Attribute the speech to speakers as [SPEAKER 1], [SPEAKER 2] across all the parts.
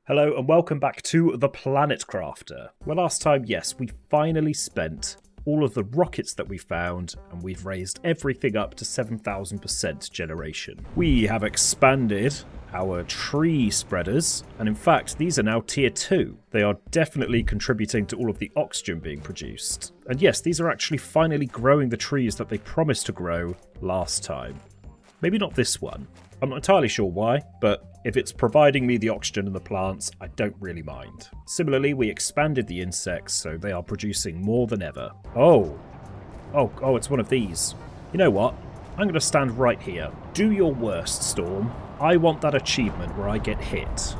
[SPEAKER 1] Hello and welcome back to The Planet Crafter, where last time, yes, we finally spent all of the rockets that we found and we've raised everything up to 7,000% generation. We have expanded our tree spreaders, and in fact these are now tier 2. They are definitely contributing to all of the oxygen being produced. And yes, these are actually finally growing the trees that they promised to grow last time. Maybe not this one. I'm not entirely sure why, but if it's providing me the oxygen and the plants, I don't really mind. Similarly, we expanded the insects, so they are producing more than ever. Oh, it's one of these. You know what? I'm going to stand right here. Do your worst, Storm. I want that achievement where I get hit.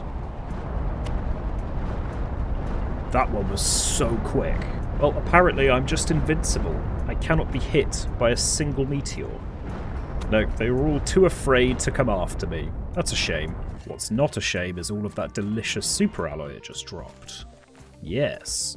[SPEAKER 1] That one was so quick. Well, apparently I'm just invincible. I cannot be hit by a single meteor. No, they were all too afraid to come after me. That's a shame. What's not a shame is all of that delicious super alloy it just dropped. Yes.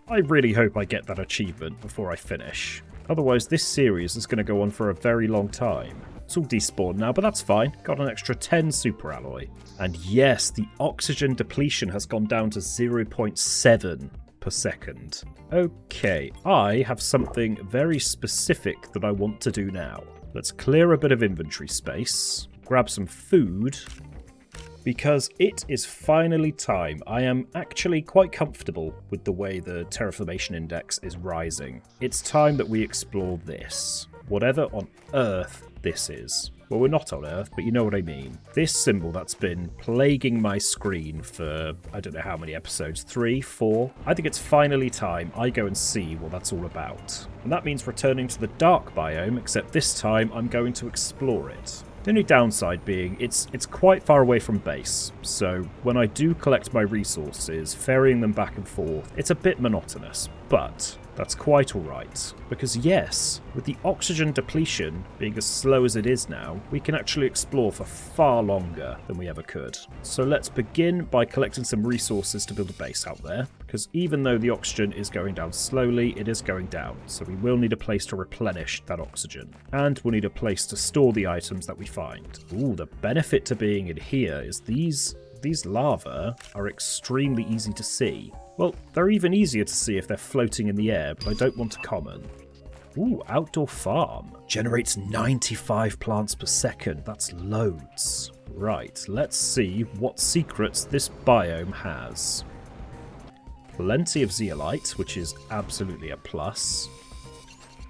[SPEAKER 1] I really hope I get that achievement before I finish. Otherwise this series is going to go on for a very long time. It's all despawned now, but that's fine. Got an extra 10 super alloy. And yes, the oxygen depletion has gone down to 0.7 per second. Okay, I have something very specific that I want to do now. Let's clear a bit of inventory space, grab some food, because it is finally time. I am actually quite comfortable with the way the terraformation index is rising. It's time that we explore this. Whatever on earth this is. Well, we're not on Earth, but you know what I mean. This symbol that's been plaguing my screen for, I don't know how many episodes, 3, 4? I think it's finally time I go and see what that's all about. And that means returning to the dark biome, except this time I'm going to explore it. The only downside being it's quite far away from base, so when I do collect my resources, ferrying them back and forth, it's a bit monotonous, but that's quite alright, because yes, with the oxygen depletion being as slow as it is now, we can actually explore for far longer than we ever could. So let's begin by collecting some resources to build a base out there, because even though the oxygen is going down slowly, it is going down, so we will need a place to replenish that oxygen. And we'll need a place to store the items that we find. Ooh, the benefit to being in here is these lava are extremely easy to see. Well, they're even easier to see if they're floating in the air, but I don't want a common. Ooh, outdoor farm. Generates 95 plants per second. That's loads. Right, let's see what secrets this biome has. Plenty of zeolite, which is absolutely a plus.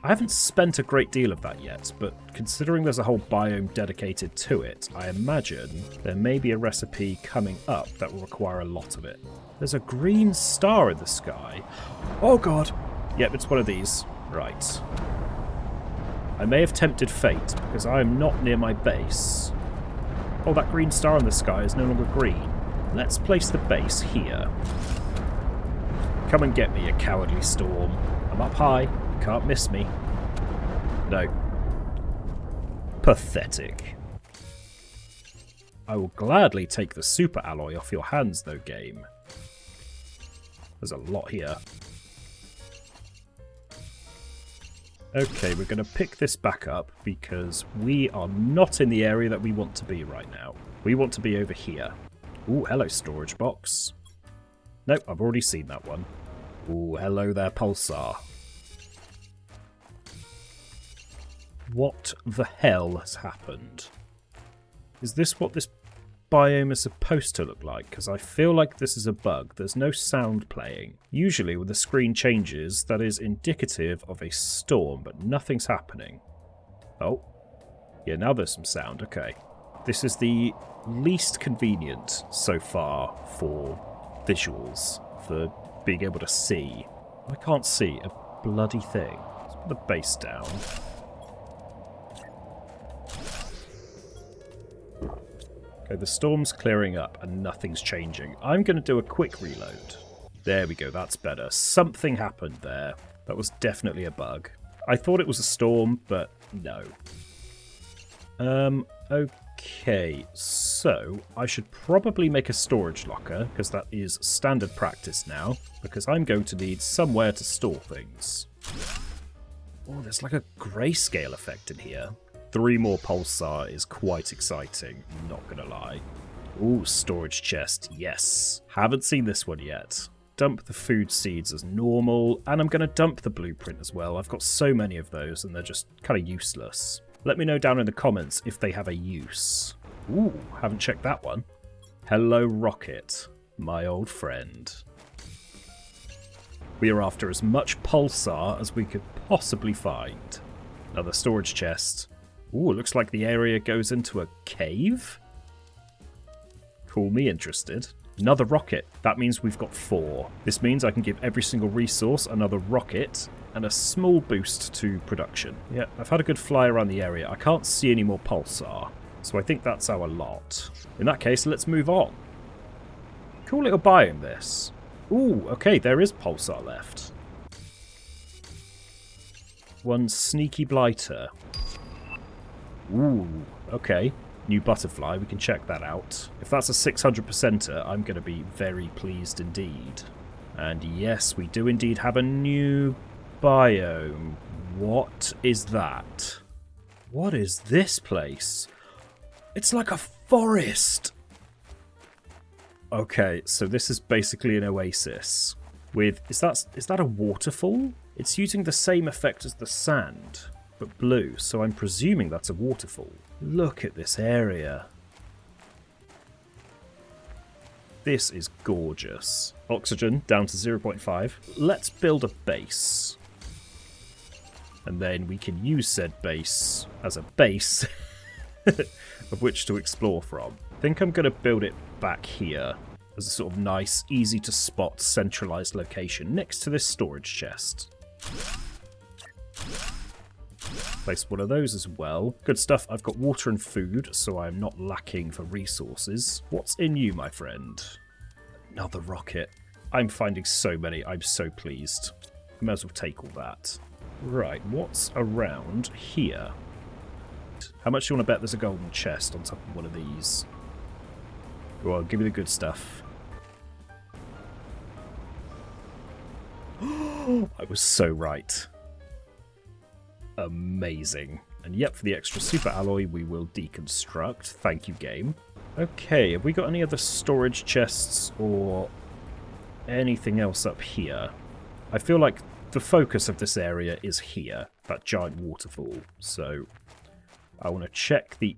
[SPEAKER 1] I haven't spent a great deal of that yet, but considering there's a whole biome dedicated to it, I imagine there may be a recipe coming up that will require a lot of it. There's a green star in the sky. Oh god! Yep, it's one of these. Right. I may have tempted fate, because I am not near my base. Oh, that green star in the sky is no longer green. Let's place the base here. Come and get me, you cowardly storm. I'm up high. Can't miss me. No. Pathetic. I will gladly take the super alloy off your hands, though, game. There's a lot here. Okay, we're going to pick this back up because we are not in the area that we want to be right now. We want to be over here. Ooh, hello, storage box. Nope, I've already seen that one. Ooh, hello there, Pulsar. What the hell has happened? Is this what this biome is supposed to look like? Because I feel like this is a bug. There's no sound playing. Usually when the screen changes, that is indicative of a storm, but nothing's happening. Oh. Yeah, now there's some sound. Okay. This is the least convenient so far for visuals, for being able to see. I can't see a bloody thing. Let's put the base down. Okay, the storm's clearing up and nothing's changing. I'm going to do a quick reload. There we go, that's better. Something happened there. That was definitely a bug. I thought it was a storm, but no. Okay, so I should probably make a storage locker, because that is standard practice now, because I'm going to need somewhere to store things. Oh, there's like a grayscale effect in here. 3 more Pulsar is quite exciting, not gonna lie. Ooh, storage chest. Yes. Haven't seen this one yet. Dump the food seeds as normal, and I'm going to dump the blueprint as well. I've got so many of those, and they're just kind of useless. Let me know down in the comments if they have a use. Ooh, haven't checked that one. Hello, Rocket, my old friend. We are after as much pulsar as we could possibly find. Another storage chest. Ooh, looks like the area goes into a cave? Call me interested. Another rocket. That means we've got 4. This means I can give every single resource another rocket and a small boost to production. Yeah, I've had a good fly around the area. I can't see any more pulsar, so I think that's our lot. In that case, let's move on. Cool little biome, this. Ooh, okay, there is pulsar left. One sneaky blighter. Ooh, okay. New butterfly, we can check that out. If that's a 600%er, I'm going to be very pleased indeed. And yes, we do indeed have a new biome. What is that? What is this place? It's like a forest. Okay, so this is basically an oasis. With, is that a waterfall? It's using the same effect as the sand, but blue, so I'm presuming that's a waterfall. Look at this area. This is gorgeous. Oxygen down to 0.5. Let's build a base. And then we can use said base as a base of which to explore from. I think I'm going to build it back here as a sort of nice, easy to spot, centralized location next to this storage chest. Place one of those as well. Good stuff. I've got water and food, so I'm not lacking for resources. What's in you, my friend? Another rocket. I'm finding so many. I'm so pleased. I might as well take all that. Right, what's around here? How much do you want to bet there's a golden chest on top of one of these? Go on, give me the good stuff. I was so right. Amazing. And yep, for the extra super alloy, we will deconstruct. Thank you, game. Okay, have we got any other storage chests or anything else up here? I feel like the focus of this area is here, that giant waterfall. So I want to check the...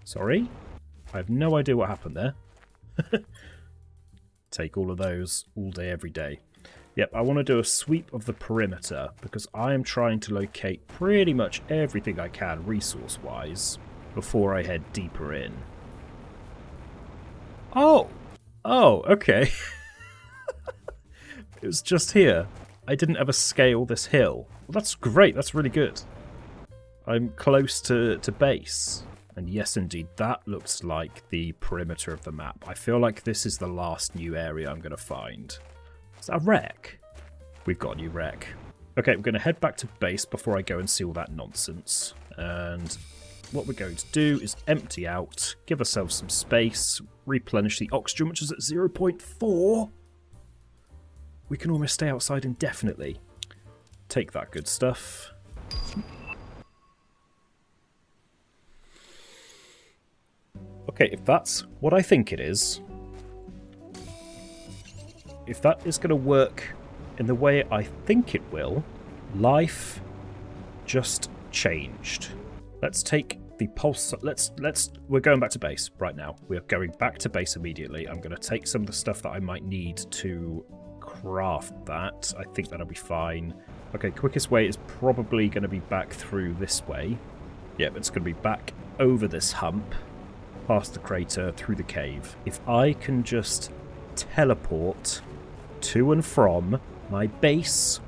[SPEAKER 1] Sorry? I have no idea what happened there. Take all of those all day, every day. Yep, I want to do a sweep of the perimeter because I am trying to locate pretty much everything I can resource-wise before I head deeper in. Oh! Oh, okay. It was just here. I didn't ever scale this hill. Well, that's great. That's really good. I'm close to base. And yes, indeed, that looks like the perimeter of the map. I feel like this is the last new area I'm going to find. Is that a wreck? We've got a new wreck. Okay, we're going to head back to base before I go and see all that nonsense. And what we're going to do is empty out, give ourselves some space, replenish the oxygen, which is at 0.4. We can almost stay outside indefinitely. Take that good stuff. Okay, if that's what I think it is, if that is going to work in the way I think it will, life just changed. Let's take the pulse. We're going back to base right now. We're going back to base immediately. I'm going to take some of the stuff that I might need to craft that. I think that'll be fine. Okay, quickest way is probably going to be back through this way. Yep, it's going to be back over this hump, past the crater, through the cave. If I can just teleport to and from my base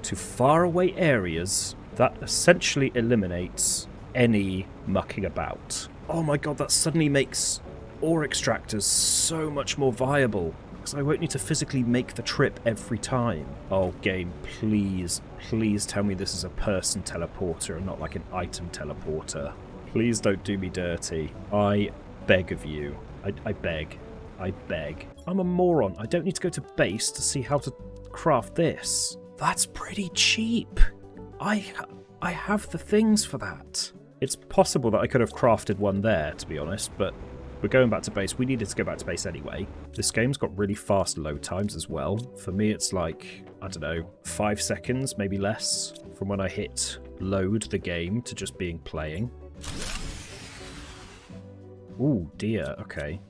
[SPEAKER 1] to faraway areas, that essentially eliminates any mucking about. Oh my god, that suddenly makes ore extractors so much more viable, because I won't need to physically make the trip every time. Oh, game, please, please tell me this is a person teleporter and not like an item teleporter. Please don't do me dirty. I beg of you. I beg. I beg. I'm a moron. I don't need to go to base to see how to craft this. That's pretty cheap. I have the things for that. It's possible that I could have crafted one there, to be honest, but we're going back to base. We needed to go back to base anyway. This game's got really fast load times as well. For me, it's like, I don't know, 5 seconds, maybe less, from when I hit load the game to just being playing. Ooh, dear, okay.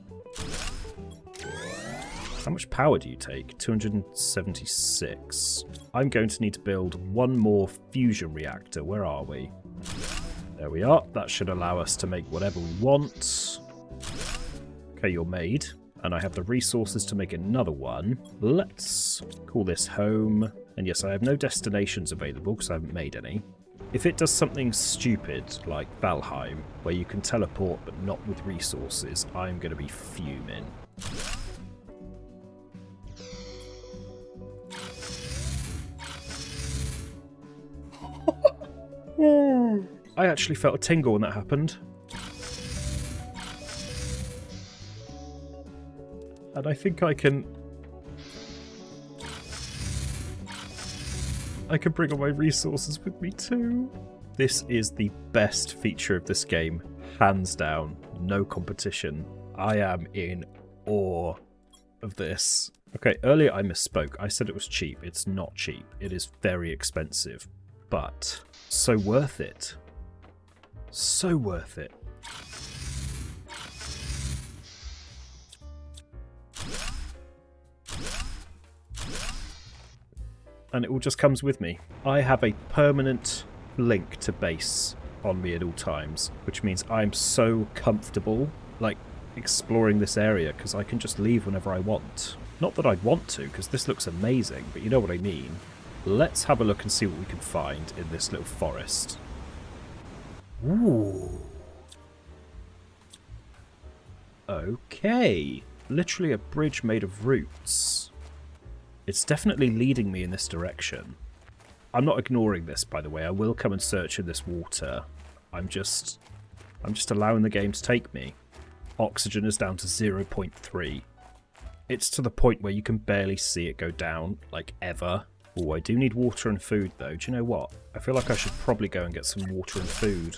[SPEAKER 1] How much power do you take? 276. I'm going to need to build one more fusion reactor. Where are we? There we are. That should allow us to make whatever we want. Okay, you're made. And I have the resources to make another one. Let's call this home. And yes, I have no destinations available because I haven't made any. If it does something stupid like Valheim, where you can teleport but not with resources, I'm going to be fuming. I actually felt a tingle when that happened. And I think I can bring all my resources with me too. This is the best feature of this game, hands down, no competition. I am in awe of this. Okay, earlier I misspoke. I said it was cheap. It's not cheap. It is very expensive, but so worth it. So worth it. And it all just comes with me. I have a permanent link to base on me at all times, which means I'm so comfortable, like, exploring this area, because I can just leave whenever I want. Not that I'd want to, because this looks amazing, but you know what I mean. Let's have a look and see what we can find in this little forest. Ooh. Okay. Literally a bridge made of roots. It's definitely leading me in this direction. I'm not ignoring this, by the way. I will come and search in this water. I'm just allowing the game to take me. Oxygen is down to 0.3. It's to the point where you can barely see it go down, like, ever. Oh, I do need water and food, though. Do you know what? I feel like I should probably go and get some water and food.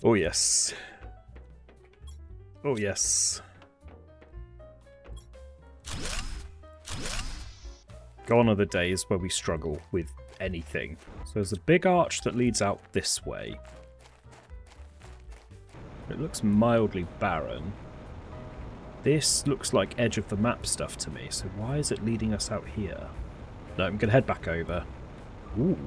[SPEAKER 1] Oh, yes. Oh, yes. Gone are the days where we struggle with anything. So there's a big arch that leads out this way. It looks mildly barren. This looks like edge of the map stuff to me, so why is it leading us out here? No, I'm going to head back over. Ooh.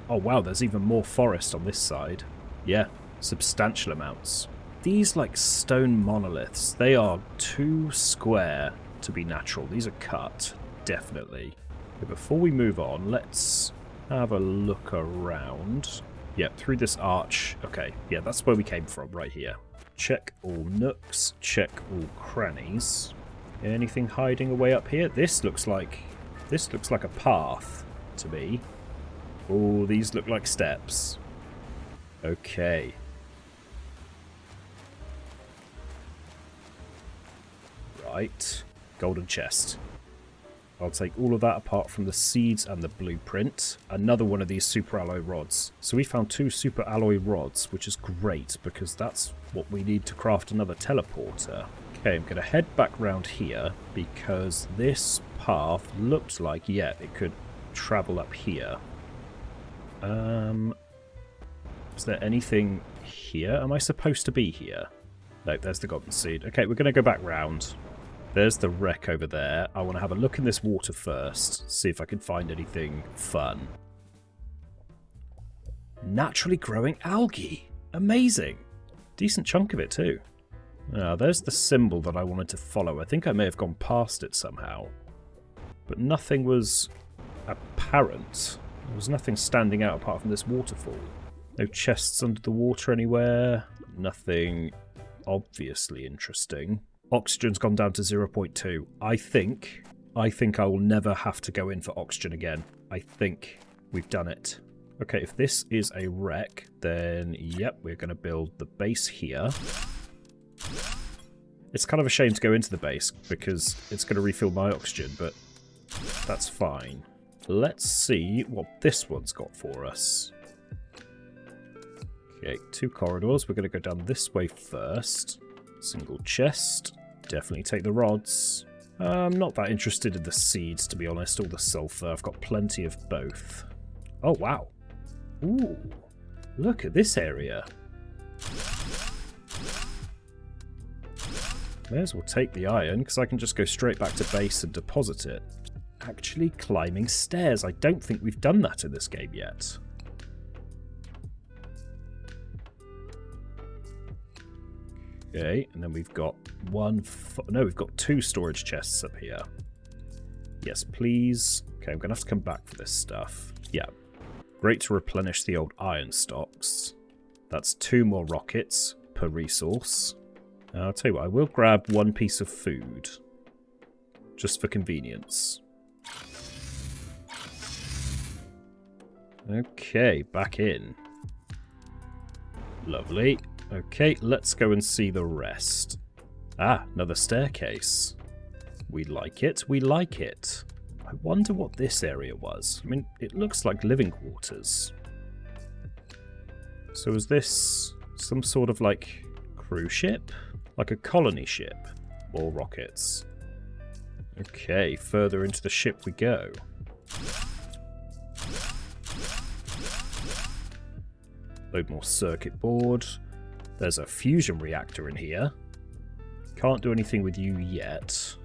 [SPEAKER 1] Oh wow, there's even more forest on this side. Yeah, substantial amounts. These, like, stone monoliths, they are too square to be natural. These are cut, definitely. Okay, before we move on, let's have a look around. Yep, through this arch. Okay, yeah, that's where we came from, right here. Check all nooks, check all crannies. Anything hiding away up here? This looks like a path to me. Oh, these look like steps. Okay. Right. Golden chest. I'll take all of that apart from the seeds and the blueprint. Another one of these super alloy rods. So we found 2 super alloy rods, which is great because that's what we need to craft another teleporter. Okay, I'm going to head back round here because this path looked like, yeah, it could travel up here. Is there anything here? Am I supposed to be here? No, there's the golden seed. Okay, we're going to go back round. There's the wreck over there. I want to have a look in this water first, see if I can find anything fun. Naturally growing algae. Amazing. Decent chunk of it too. Now, there's the symbol that I wanted to follow. I think I may have gone past it somehow. But nothing was apparent. There was nothing standing out apart from this waterfall. No chests under the water anywhere. Nothing obviously interesting. Oxygen's gone down to 0.2. I think I will never have to go in for oxygen again. I think we've done it. Okay, if this is a wreck, then yep, we're going to build the base here. It's kind of a shame to go into the base because it's going to refill my oxygen, but that's fine. let's see what this one's got for us. Okay, 2 corridors. We're going to go down this way first. Single chest. Definitely take the rods. I'm not that interested in the seeds, to be honest, or the sulfur. I've got plenty of both. Oh, wow. Ooh, look at this area. May as well take the iron, because I can just go straight back to base and deposit it. Actually climbing stairs. I don't think we've done that in this game yet. Okay, and then we've got we've got 2 storage chests up here. Yes, please. Okay, I'm going to have to come back for this stuff. Yeah. Great to replenish the old iron stocks. That's 2 more rockets per resource. I'll tell you what, I will grab 1 piece of food. Just for convenience. Okay, back in. Lovely. Okay, let's go and see the rest. Ah, another staircase. We like it, we like it. I wonder what this area was. I mean, it looks like living quarters. So is this some sort of, like, cruise ship? Like a colony ship? More rockets. Okay, further into the ship we go. Load more circuit board. There's a fusion reactor in here. Can't do anything with you yet.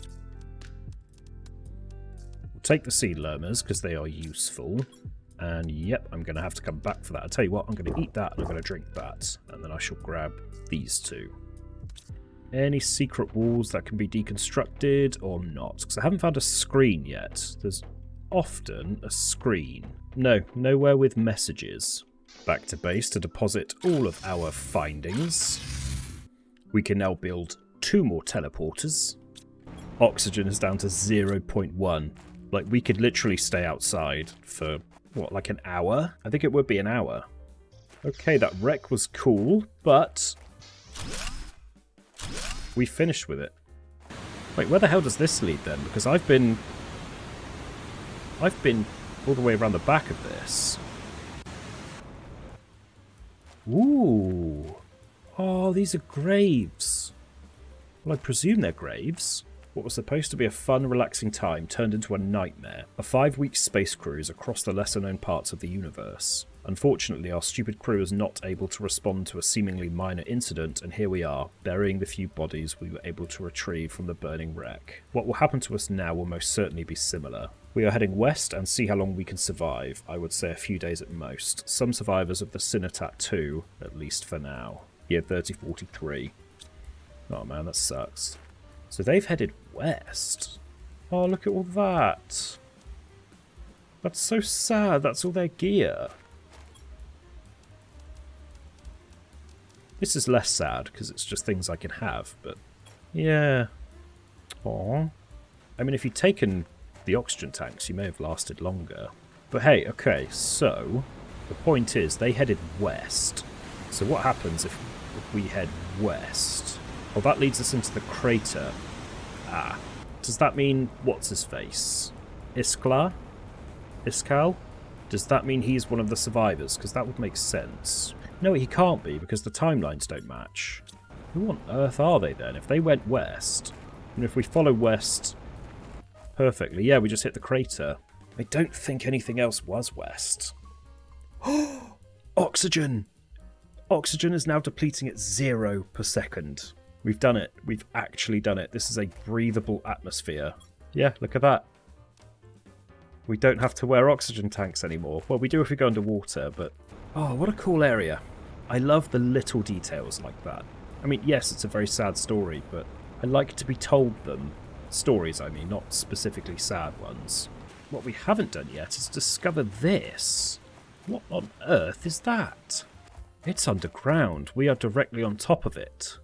[SPEAKER 1] We'll take the sea lermers because they are useful. And yep, I'm going to have to come back for that. I'll tell you what, I'm going to eat that and I'm going to drink that. And then I shall grab these 2. Any secret walls that can be deconstructed or not? Because I haven't found a screen yet. There's often a screen. No, nowhere with messages. Back to base to deposit all of our findings. We can now build 2 more teleporters. Oxygen is down to 0.1. Like, we could literally stay outside for, what, like an hour? I think it would be an hour. Okay, that wreck was cool, but we finished with it. Wait, where the hell does this lead then? Because I've been all the way around the back of this. Ooh. Oh, these are graves. Well, I presume they're graves. What was supposed to be a fun, relaxing time turned into a nightmare. A 5-week space cruise across the lesser-known parts of the universe. Unfortunately, our stupid crew was not able to respond to a seemingly minor incident, and here we are, burying the few bodies we were able to retrieve from the burning wreck. What will happen to us now will most certainly be similar. We are heading west and see how long we can survive. I would say a few days at most. Some survivors of the Sinitat 2, at least for now. Year 3043. Oh man, that sucks. So they've headed west. Oh, look at all that. That's so sad. That's all their gear. This is less sad because it's just things I can have, but yeah. Aww. I mean, if you'd taken the oxygen tanks, you may have lasted longer. But hey, okay, so the point is they headed west. So what happens if we head west? Well, that leads us into the crater. Ah. Does that mean what's his face? Iskal? Does that mean he's one of the survivors? Because that would make sense. No, he can't be because the timelines don't match. Who on earth are they then? If they went west, and if we follow west perfectly, yeah, we just hit the crater. I don't think anything else was west. Oxygen! Oxygen is now depleting at 0 per second. We've done it. We've actually done it. This is a breathable atmosphere. Yeah, look at that. We don't have to wear oxygen tanks anymore. Well, we do if we go underwater, but oh, what a cool area. I love the little details like that. I mean, yes, it's a very sad story, but I like to be told them. Stories, I mean, not specifically sad ones. What we haven't done yet is discover this. What on earth is that? It's underground. We are directly on top of it.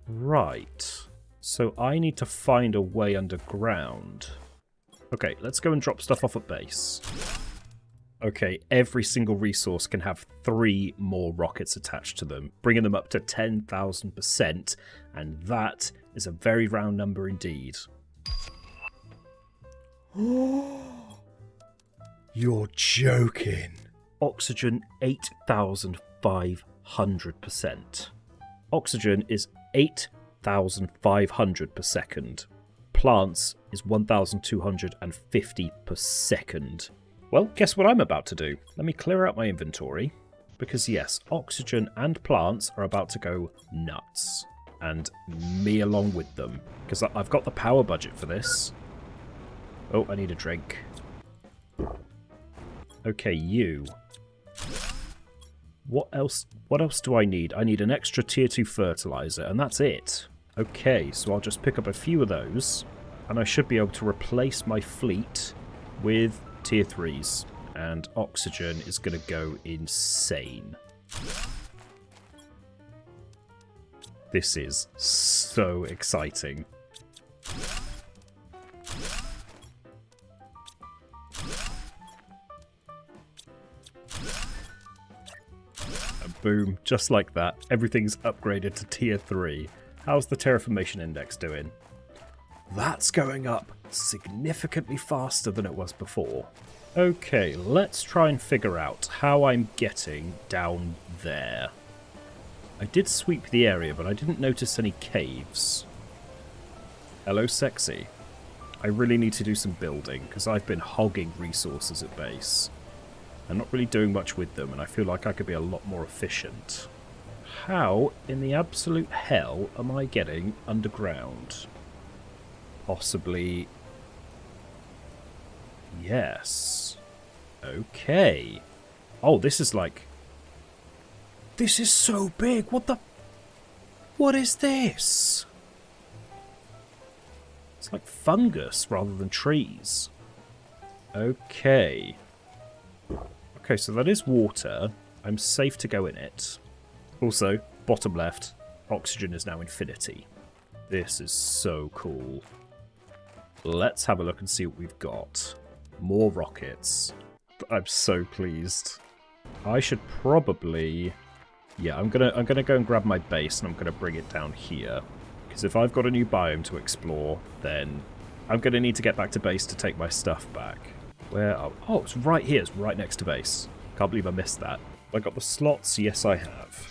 [SPEAKER 1] Right. So I need to find a way underground. Okay, let's go and drop stuff off at base. Okay, every single resource can have 3 more rockets attached to them, bringing them up to 10,000%, and that is a very round number indeed.
[SPEAKER 2] You're joking.
[SPEAKER 1] Oxygen 8,500%. Oxygen is 8,500 per second. Plants is 1,250 per second. Well, guess what I'm about to do? Let me clear out my inventory. Because yes, oxygen and plants are about to go nuts. And me along with them. Because I've got the power budget for this. Oh, I need a drink. Okay, you. What else do I need? I need an extra tier 2 fertilizer, and that's it. Okay, so I'll just pick up a few of those, and I should be able to replace my fleet with tier 3s. And oxygen is going to go insane. This is so exciting. And boom, just like that, everything's upgraded to tier 3. How's the terraformation index doing? That's going up significantly faster than it was before. Okay, let's try and figure out how I'm getting down there. I did sweep the area, but I didn't notice any caves. Hello, sexy. I really need to do some building, because I've been hogging resources at base. I'm not really doing much with them, and I feel like I could be a lot more efficient. How in the absolute hell am I getting underground? Possibly... Yes. Okay. Oh, this is like... This is so big. What the... What is this? It's like fungus rather than trees. Okay. Okay, so that is water. I'm safe to go in it. Also, bottom left, oxygen is now infinity. This is so cool. Let's have a look and see what we've got. More rockets. I'm so pleased. I should probably... Yeah, I'm gonna go and grab my base and I'm gonna bring it down here. Because if I've got a new biome to explore, then I'm gonna need to get back to base to take my stuff back. Where are... Oh, it's right here. It's right next to base. Can't believe I missed that. I got the slots? Yes, I have.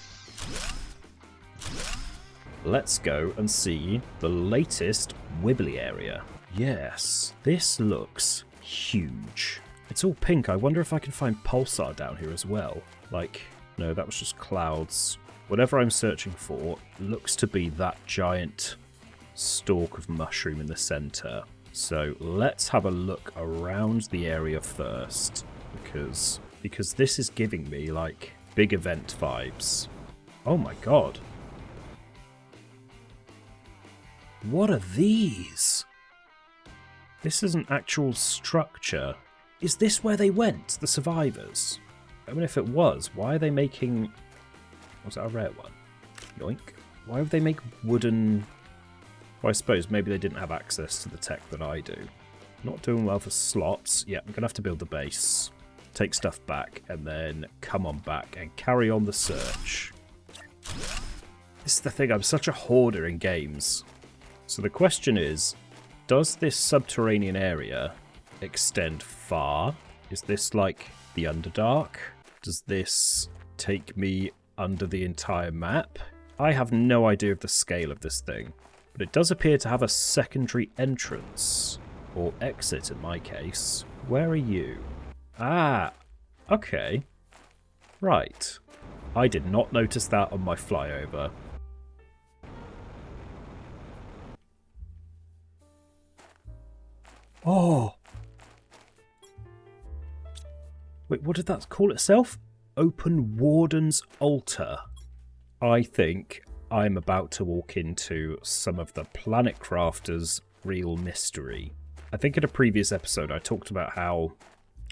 [SPEAKER 1] Let's go and see the latest Wibbly area. Yes, this looks huge. It's all pink. I wonder if I can find Pulsar down here as well. Like, no, that was just clouds. Whatever I'm searching for looks to be that giant stalk of mushroom in the center. So let's have a look around the area first, because this is giving me like big event vibes. Oh my god. What are these? This is an actual structure. Is this where they went, the survivors? I mean, if it was, why are they making... Was that a rare one? Yoink. Why would they make wooden... Well, I suppose maybe they didn't have access to the tech that I do. Not doing well for slots. Yeah, I'm going to have to build the base, take stuff back, and then come on back and carry on the search. This is the thing, I'm such a hoarder in games. So the question is, does this subterranean area extend far? Is this like the Underdark? Does this take me under the entire map? I have no idea of the scale of this thing, but it does appear to have a secondary entrance, or exit in my case. Where are you? Ah, okay. Right. I did not notice that on my flyover. Oh! Wait, what did that call itself? Open Warden's Altar. I think I'm about to walk into some of the Planet Crafters' real mystery. I think in a previous episode I talked about how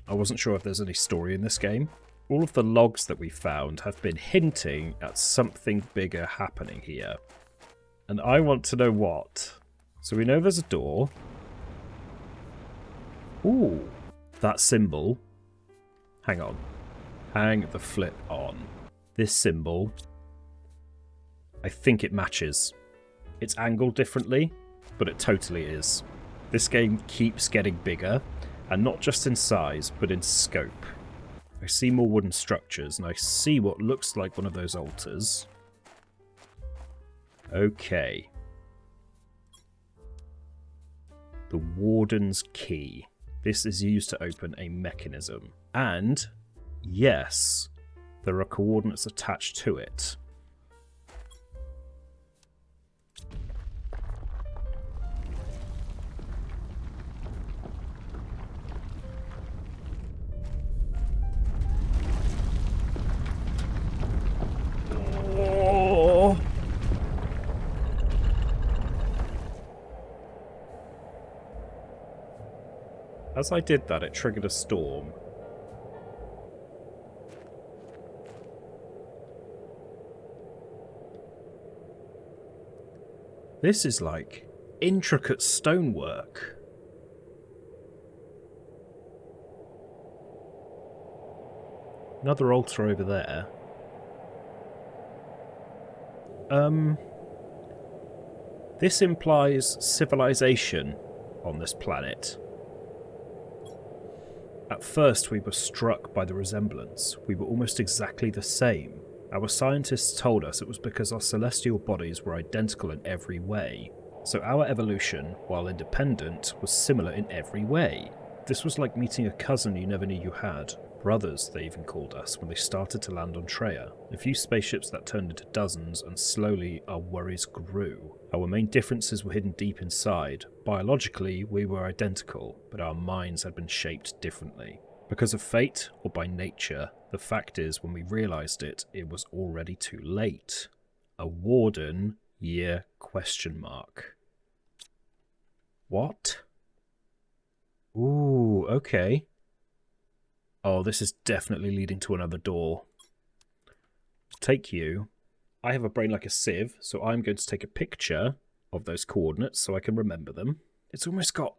[SPEAKER 1] I wasn't sure if there's any story in this game. All of the logs that we found have been hinting at something bigger happening here. And I want to know what. So we know there's a door. Ooh, that symbol. Hang on. Hang the flip on. This symbol, I think it matches. It's angled differently, but it totally is. This game keeps getting bigger, And not just in size, but in scope. I see more wooden structures, and I see what looks like one of those altars. Okay. The Warden's Key. This is used to open a mechanism. And, yes, there are coordinates attached to it. As I did that, it triggered a storm. This is like intricate stonework. Another altar over there. This implies civilization on this planet. At first, we were struck by the resemblance. We were almost exactly the same. Our scientists told us it was because our celestial bodies were identical in every way. So our evolution, while independent, was similar in every way. This was like meeting a cousin you never knew you had. Brothers, they even called us, when they started to land on Treya. A few spaceships that turned into dozens, and slowly our worries grew. Our main differences were hidden deep inside. Biologically, we were identical, but our minds had been shaped differently. Because of fate, or by nature, the fact is, when we realised it, it was already too late. A Warden year ? What? Ooh, okay. Oh, this is definitely leading to another door. Take you. I have a brain like a sieve, so I'm going to take a picture of those coordinates so I can remember them. It's almost got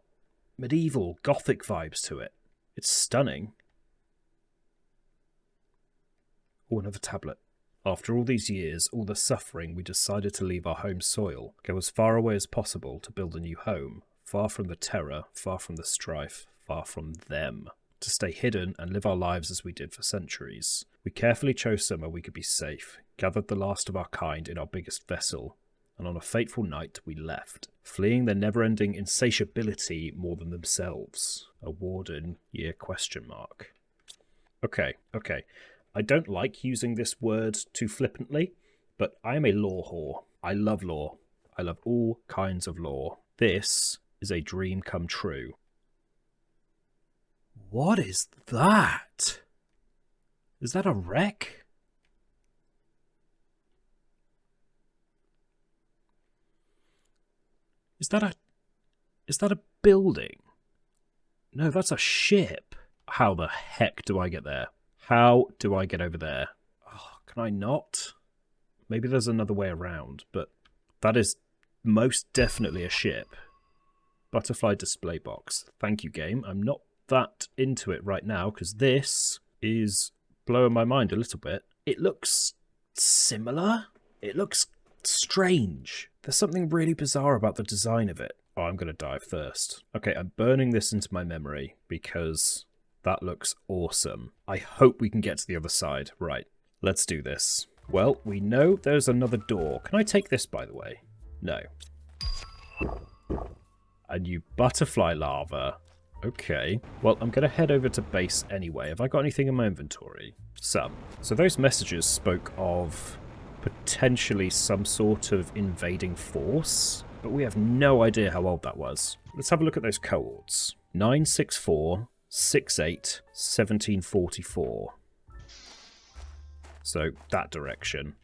[SPEAKER 1] medieval, gothic vibes to it. It's stunning. Oh, another tablet. After all these years, all the suffering, we decided to leave our home soil, go as far away as possible to build a new home, far from the terror, far from the strife, far from them. To stay hidden and live our lives as we did for centuries. We carefully chose somewhere we could be safe, gathered the last of our kind in our biggest vessel, and on a fateful night we left, fleeing their never-ending insatiability more than themselves. A Warden year ? Okay. I don't like using this word too flippantly, but I am a lore whore. I love lore. I love all kinds of lore. This is a dream come true. What is that? Is that a wreck? Is that a building? No, that's a ship. How the heck do I get there? How do I get over there? Oh, can I not? Maybe there's another way around, but that is most definitely a ship. Butterfly display box. Thank you, game. I'm not that into it right now because this is blowing my mind a little bit. It looks similar. It looks strange. There's something really bizarre about the design of it. Oh, I'm going to dive first. Okay, I'm burning this into my memory because that looks awesome. I hope we can get to the other side. Right, let's do this. Well, we know there's another door. Can I take this, by the way? No. A new butterfly larva. Okay. Well, I'm going to head over to base anyway. Have I got anything in my inventory? Some. So those messages spoke of potentially some sort of invading force, but we have no idea how old that was. Let's have a look at those cohorts. 964, 68, 1744. So that direction.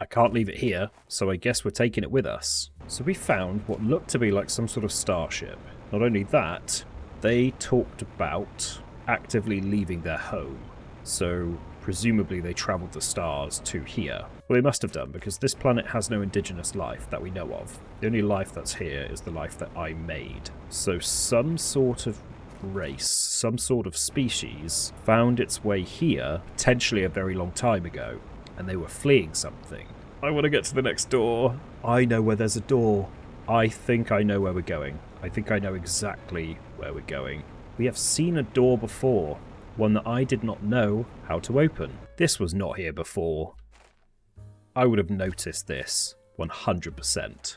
[SPEAKER 1] I can't leave it here, so I guess we're taking it with us. So we found what looked to be like some sort of starship. Not only that, they talked about actively leaving their home. So presumably they travelled the stars to here. Well, they must have done, because this planet has no indigenous life that we know of. The only life that's here is the life that I made. So some sort of race, some sort of species, found its way here, potentially a very long time ago, and they were fleeing something. I want to get to the next door. I know where there's a door. I think I know where we're going. I think I know exactly where we're going. We have seen a door before, one that I did not know how to open. This was not here before. I would have noticed this 100%.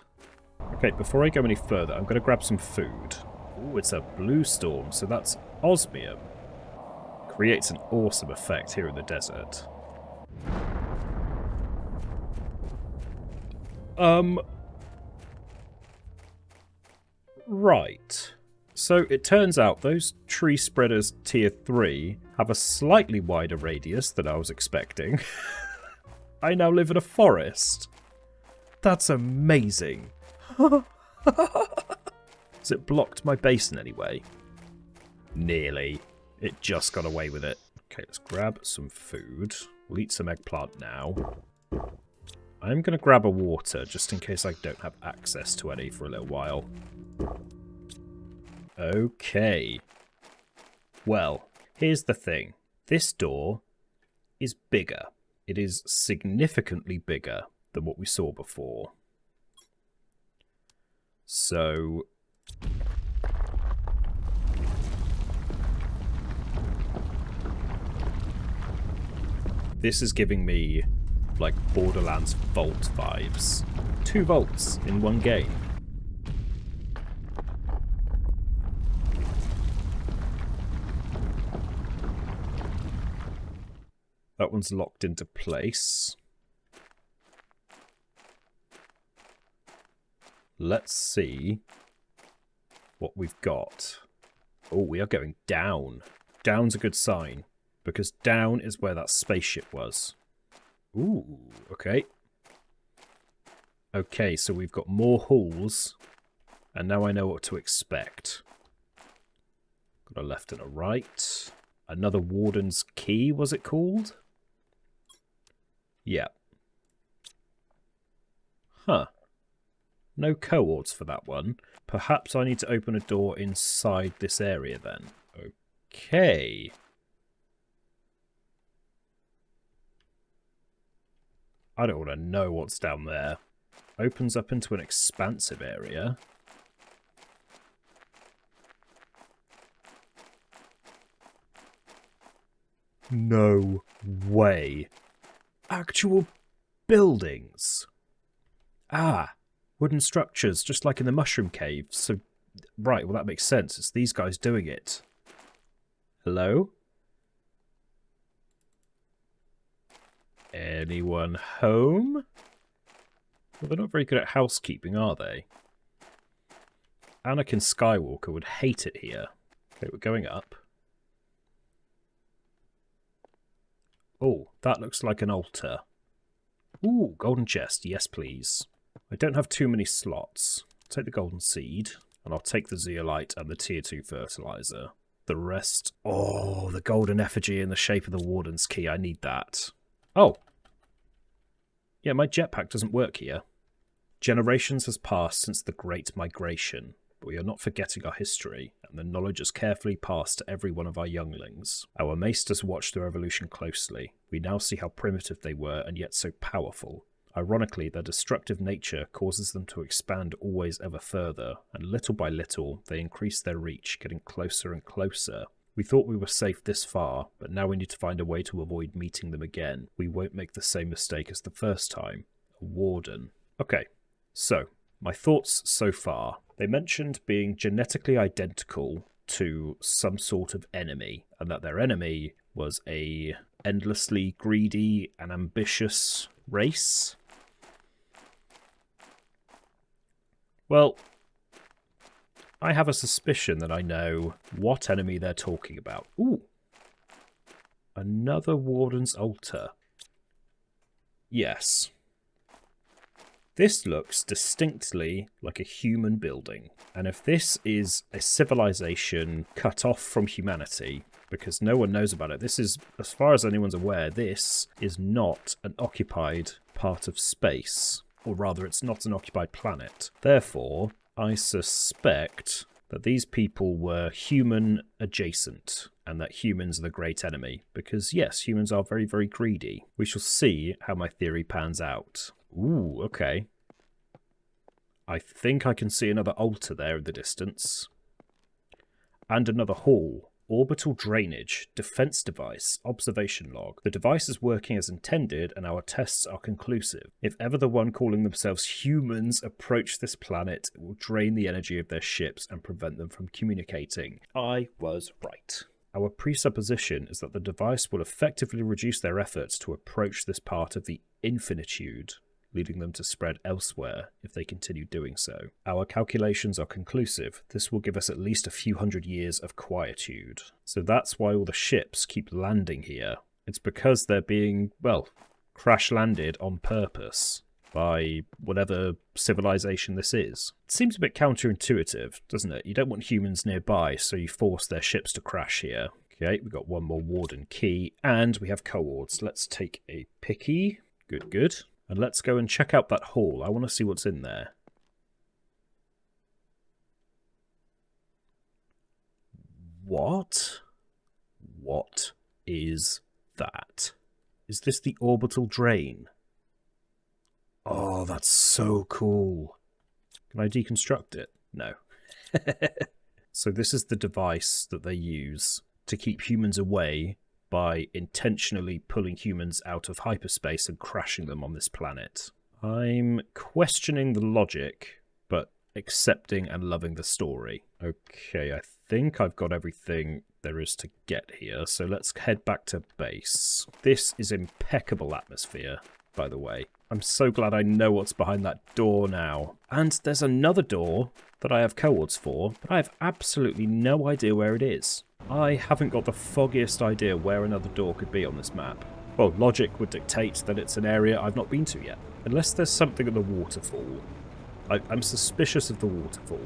[SPEAKER 1] Okay, before I go any further, I'm going to grab some food. Ooh, it's a blue storm, so that's osmium. Creates an awesome effect here in the desert. Right. So it turns out those tree spreaders tier 3 have a slightly wider radius than I was expecting. I now live in a forest. That's amazing. Has it blocked my base in any way? Nearly. It just got away with it. Okay, let's grab some food. We'll eat some eggplant now. I'm going to grab a water just in case I don't have access to any for a little while. Okay. Well, here's the thing. This door is bigger. It is significantly bigger than what we saw before. So this is giving me like Borderlands Vault vibes. 2 vaults in one game. That one's locked into place. Let's see what we've got. Oh, we are going down. Down's a good sign, because down is where that spaceship was. Ooh, okay. Okay, so we've got more halls, and now I know what to expect. Got a left and a right. Another Warden's Key, was it called? Yeah. Huh. No coords for that one. Perhaps I need to open a door inside this area then. Okay. I don't want to know what's down there. Opens up into an expansive area. No way. Actual buildings. Ah, wooden structures, just like in the Mushroom Cave. So, right, well that makes sense. It's these guys doing it. Hello? Anyone home? Well, they're not very good at housekeeping, are they? Anakin Skywalker would hate it here. Okay, we're going up. Oh, that looks like an altar. Ooh, golden chest. Yes, please. I don't have too many slots. I'll take the golden seed, and I'll take the zeolite and the tier 2 fertilizer. The rest... Oh, the golden effigy in the shape of the Warden's Key. I need that. Oh. Yeah, my jetpack doesn't work here. Generations has passed since the Great Migration, but we are not forgetting our history, and the knowledge is carefully passed to every one of our younglings. Our maesters watched their evolution closely. We now see how primitive they were, and yet so powerful. Ironically, their destructive nature causes them to expand always ever further, and little by little, they increase their reach, getting closer and closer. We thought we were safe this far, but now we need to find a way to avoid meeting them again. We won't make the same mistake as the first time. A warden. Okay, so, my thoughts so far. They mentioned being genetically identical to some sort of enemy, and that their enemy was a endlessly greedy and ambitious race. Well, I have a suspicion that I know what enemy they're talking about. Ooh. Another Warden's Altar. Yes. This looks distinctly like a human building. And if this is a civilization cut off from humanity, because no one knows about it, this is, as far as anyone's aware, this is not an occupied part of space. Or rather, it's not an occupied planet. Therefore, I suspect that these people were human adjacent, and that humans are the great enemy. Because yes, humans are very, very greedy. We shall see how my theory pans out. Ooh, okay. I think I can see another altar there in the distance. And another hall. Orbital drainage. Defense device. Observation log. The device is working as intended and our tests are conclusive. If ever the one calling themselves humans approach this planet, it will drain the energy of their ships and prevent them from communicating. I was right. Our presupposition is that the device will effectively reduce their efforts to approach this part of the infinitude, leading them to spread elsewhere if they continue doing so. Our calculations are conclusive. This will give us at least a few hundred years of quietude. So that's why all the ships keep landing here. It's because they're being, well, crash-landed on purpose by whatever civilization this is. It seems a bit counterintuitive, doesn't it? You don't want humans nearby, so you force their ships to crash here. Okay, we've got one more warden key, and we have coords. Let's take a picky. Good, good. And let's go and check out that hall. I want to see what's in there. What? What is that? Is this the orbital drain? Oh, that's so cool. Can I deconstruct it? No. So this is the device that they use to keep humans away by intentionally pulling humans out of hyperspace and crashing them on this planet. I'm questioning the logic, but accepting and loving the story. Okay, I think I've got everything there is to get here, so let's head back to base. This is impeccable atmosphere, by the way. I'm so glad I know what's behind that door now. And there's another door that I have coords for, but I have absolutely no idea where it is. I haven't got the foggiest idea where another door could be on this map. Well, logic would dictate that it's an area I've not been to yet. Unless there's something at the waterfall. I'm suspicious of the waterfall.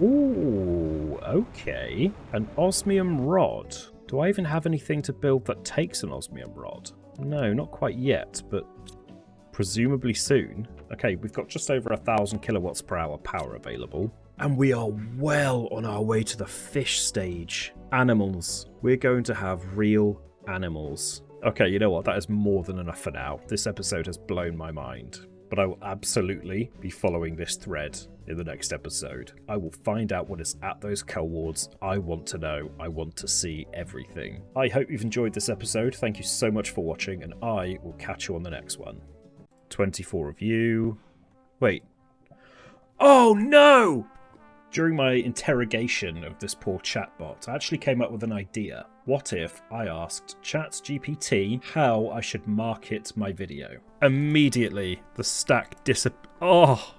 [SPEAKER 1] Ooh, okay. An osmium rod. Do I even have anything to build that takes an osmium rod? No, not quite yet, but presumably soon. Okay, we've got just over 1,000 kilowatts per hour power available. And we are well on our way to the fish stage. Animals. We're going to have real animals. Okay, you know what? That is more than enough for now. This episode has blown my mind. But I will absolutely be following this thread in the next episode. I will find out what is at those coords. I want to know. I want to see everything. I hope you've enjoyed this episode. Thank you so much for watching, and I will catch you on the next one. 24 of you. Wait. Oh no! During my interrogation of this poor chatbot, I actually came up with an idea. What if I asked ChatGPT how I should market my video? Immediately, the stack disappeared. Oh!